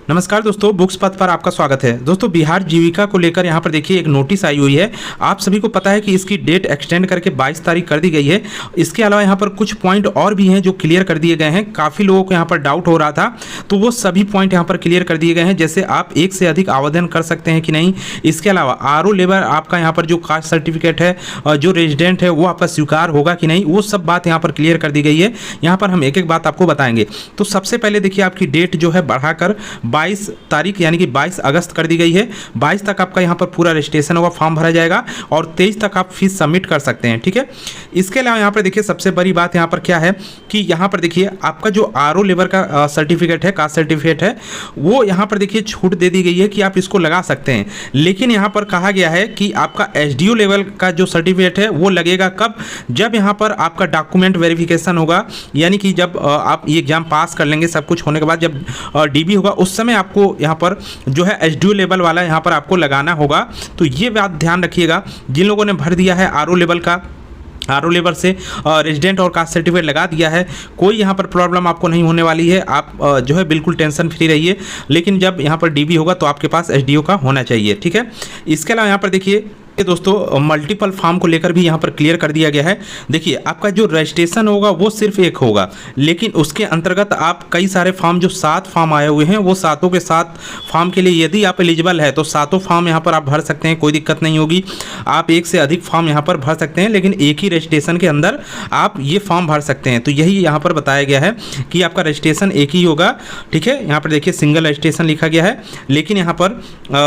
नमस्कार दोस्तों, बुक्स पथ पर आपका स्वागत है। दोस्तों, बिहार जीविका को लेकर यहाँ पर देखिए एक नोटिस आई हुई है। आप सभी को पता है कि इसकी डेट एक्सटेंड करके 22 तारीख कर दी गई है। इसके अलावा यहाँ पर कुछ पॉइंट और भी हैं जो क्लियर कर दिए गए हैं। काफ़ी लोगों को यहाँ पर डाउट हो रहा था, तो वो सभी पॉइंट यहाँ पर क्लियर कर दिए गए हैं। जैसे आप एक से अधिक आवेदन कर सकते हैं कि नहीं। इसके अलावा आरओ लेबर आपका यहाँ पर जो कास्ट सर्टिफिकेट है, जो रेजिडेंट है, वो आपका स्वीकार होगा कि नहीं, वो सब बात यहाँ पर क्लियर कर दी गई है। यहाँ पर हम एक एक बात आपको बताएंगे। तो सबसे पहले देखिए, आपकी डेट जो है बढ़ाकर 22 तारीख यानी कि 22 अगस्त कर दी गई है। 22 तक आपका यहाँ पर पूरा रजिस्ट्रेशन होगा, फॉर्म भरा जाएगा और 23 तक आप फीस सबमिट कर सकते हैं। ठीक है। इसके अलावा यहाँ पर देखिए सबसे बड़ी बात यहाँ पर क्या है कि यहाँ पर देखिए आपका जो आरओ लेबर का सर्टिफिकेट है, कास्ट सर्टिफिकेट है, वो यहाँ पर देखिए छूट दे दी गई है कि आप इसको लगा सकते हैं। लेकिन यहाँ पर कहा गया है कि आपका एसडीओ लेवल का जो सर्टिफिकेट है वो लगेगा कब, जब यहाँ पर आपका डॉक्यूमेंट वेरिफिकेशन होगा, यानी कि जब आप ये एग्जाम पास कर लेंगे, सब कुछ होने के बाद जब डीबी होगा, उस समय आपको यहाँ पर जो है एसडीओ लेवल वाला यहाँ पर आपको लगाना होगा। तो ये बात ध्यान रखिएगा। जिन लोगों ने भर दिया है आरओ लेवल से रेजिडेंट और कास्ट सर्टिफिकेट लगा दिया है, कोई यहाँ पर प्रॉब्लम आपको नहीं होने वाली है। आप जो है बिल्कुल टेंशन फ्री रहिए। लेकिन जब यहाँ पर डीबी होगा तो आपके पास एसडीओ का होना चाहिए। ठीक है। इसके अलावा यहाँ पर देखिए दोस्तों, मल्टीपल फॉर्म को लेकर भी यहाँ पर क्लियर कर दिया गया है। देखिए, आपका जो रजिस्ट्रेशन होगा वो सिर्फ एक होगा, लेकिन उसके अंतर्गत आप कई सारे फॉर्म, जो 7 फॉर्म आए हुए हैं, वो सातों के 7 फॉर्म के लिए यदि आप एलिजिबल है तो सातों फॉर्म यहाँ पर आप भर सकते हैं, कोई दिक्कत नहीं होगी। आप एक से अधिक फॉर्म यहाँ पर भर सकते हैं, लेकिन एक ही रजिस्ट्रेशन के अंदर आप ये फॉर्म भर सकते हैं। तो यही यहाँ पर बताया गया है कि आपका रजिस्ट्रेशन एक ही होगा। ठीक है। यहाँ पर देखिए सिंगल रजिस्ट्रेशन लिखा गया है, लेकिन यहाँ पर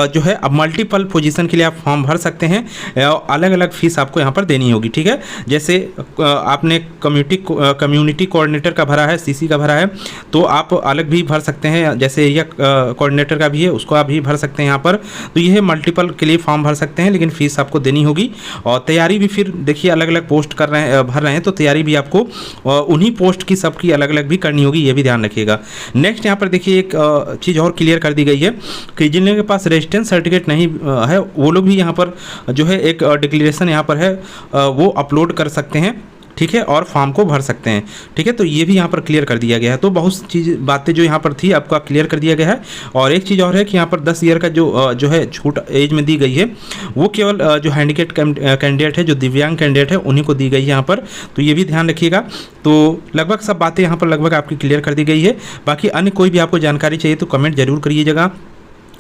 जो है अब मल्टीपल पोजीशन के लिए आप फॉर्म भर सकते हैं। अलग अलग फीस आपको यहाँ पर देनी होगी। ठीक है। जैसे आपने कम्युनिटी कोऑर्डिनेटर का भरा है, सीसी का भरा है, तो आप अलग भी भर सकते हैं। जैसे एरिया कोऑर्डिनेटर का भी है, उसको आप भी भर सकते हैं यहाँ पर। तो ये मल्टीपल के लिए फॉर्म भर सकते हैं, लेकिन फीस आपको देनी होगी। और तैयारी भी फिर देखिए अलग अलग पोस्ट भर रहे हैं, तो तैयारी भी आपको उन्हीं पोस्ट की सबकी अलग अलग भी करनी होगी, ये भी ध्यान रखिएगा। नेक्स्ट यहाँ पर देखिए एक चीज़ और क्लियर कर दी गई है कि जिन लोगों के पास रेजिडेंस सर्टिफिकेट नहीं है, वो लोग भी यहाँ पर जो है एक डिक्लेरेशन यहाँ पर है, वो अपलोड कर सकते हैं। ठीक है। और फॉर्म को भर सकते हैं। ठीक है। तो ये भी यहाँ पर क्लियर कर दिया गया है। तो बहुत बातें जो यहाँ पर थी आपका क्लियर कर दिया गया है। और एक चीज़ और है कि यहाँ पर 10 ईयर का जो है छूट एज में दी गई है, वो केवल जो हैंडीकेप कैंडिडेट है, जो दिव्यांग कैंडिडेट है, उन्हीं को दी गई है यहाँ पर। तो ये भी ध्यान रखिएगा। तो लगभग सब बातें यहाँ पर लगभग आपकी क्लियर कर दी गई है। बाकी अन्य कोई भी आपको जानकारी चाहिए तो कमेंट जरूर करिएगा।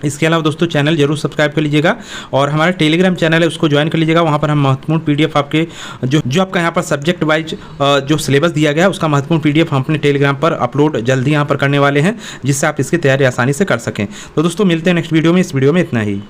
इसके अलावा दोस्तों चैनल जरूर सब्सक्राइब कर लीजिएगा और हमारा टेलीग्राम चैनल है उसको ज्वाइन कर लीजिएगा। वहाँ पर हम महत्वपूर्ण पीडीएफ आपके जो आपका यहाँ पर सब्जेक्ट वाइज जो सिलेबस दिया गया है, उसका महत्वपूर्ण पीडीएफ हम अपने टेलीग्राम पर अपलोड जल्दी यहाँ पर करने वाले हैं, जिससे आप इसकी तैयारी आसानी से कर सकें। तो दोस्तों मिलते हैं नेक्स्ट वीडियो में। इस वीडियो में इतना ही।